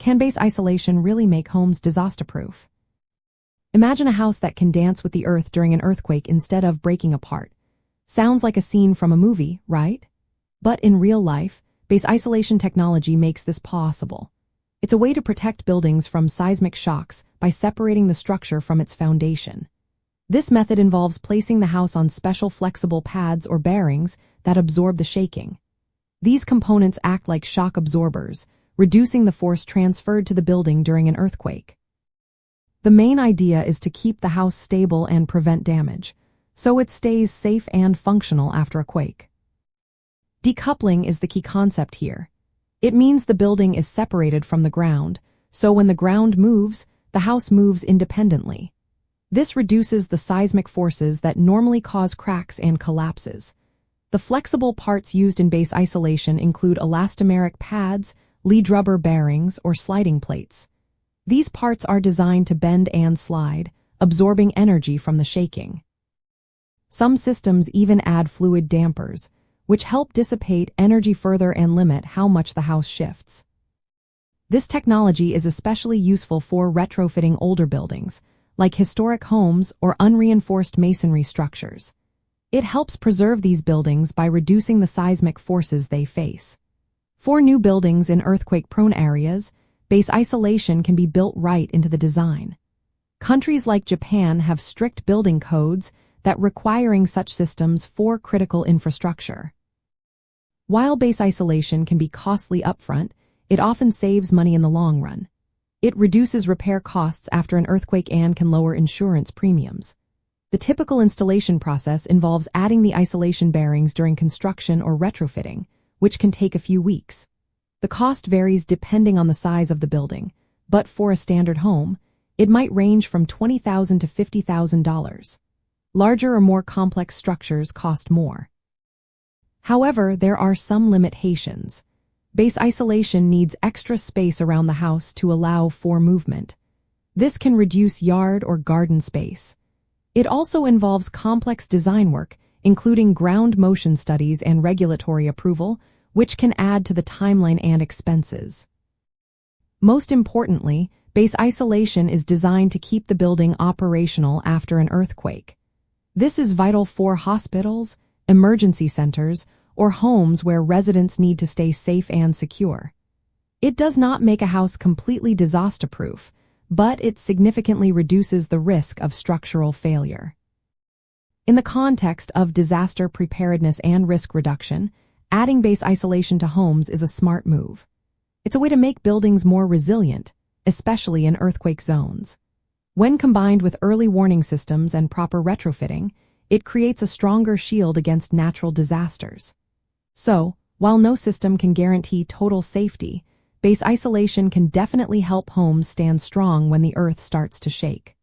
can base isolation really make homes disaster-proof? Imagine a house that can dance with the earth during an earthquake instead of breaking apart. Sounds like a scene from a movie, right? But in real life, base isolation technology makes this possible. It's a way to protect buildings from seismic shocks by separating the structure from its foundation. This method involves placing the house on special flexible pads or bearings that absorb the shaking. These components act like shock absorbers, reducing the force transferred to the building during an earthquake. The main idea is to keep the house stable and prevent damage, so it stays safe and functional after a quake. Decoupling is the key concept here. It means the building is separated from the ground, so when the ground moves, the house moves independently. This reduces the seismic forces that normally cause cracks and collapses. The flexible parts used in base isolation include elastomeric pads, lead rubber bearings, or sliding plates. These parts are designed to bend and slide, absorbing energy from the shaking. Some systems even add fluid dampers, which help dissipate energy further and limit how much the house shifts. This technology is especially useful for retrofitting older buildings, like historic homes or unreinforced masonry structures. It helps preserve these buildings by reducing the seismic forces they face. For new buildings in earthquake-prone areas, base isolation can be built right into the design. Countries like Japan have strict building codes that requiring such systems for critical infrastructure. While base isolation can be costly upfront, it often saves money in the long run. It reduces repair costs after an earthquake and can lower insurance premiums. The typical installation process involves adding the isolation bearings during construction or retrofitting, which can take a few weeks. The cost varies depending on the size of the building, but for a standard home, it might range from $20,000 to $50,000. Larger or more complex structures cost more. However, there are some limitations. Base isolation needs extra space around the house to allow for movement. This can reduce yard or garden space. It also involves complex design work, including ground motion studies and regulatory approval, which can add to the timeline and expenses. Most importantly, base isolation is designed to keep the building operational after an earthquake. This is vital for hospitals, emergency centers, or homes where residents need to stay safe and secure. It does not make a house completely disaster-proof, but it significantly reduces the risk of structural failure. In the context of disaster preparedness and risk reduction, adding base isolation to homes is a smart move. It's a way to make buildings more resilient, especially in earthquake zones. When combined with early warning systems and proper retrofitting, it creates a stronger shield against natural disasters. So, while no system can guarantee total safety, base isolation can definitely help homes stand strong when the earth starts to shake.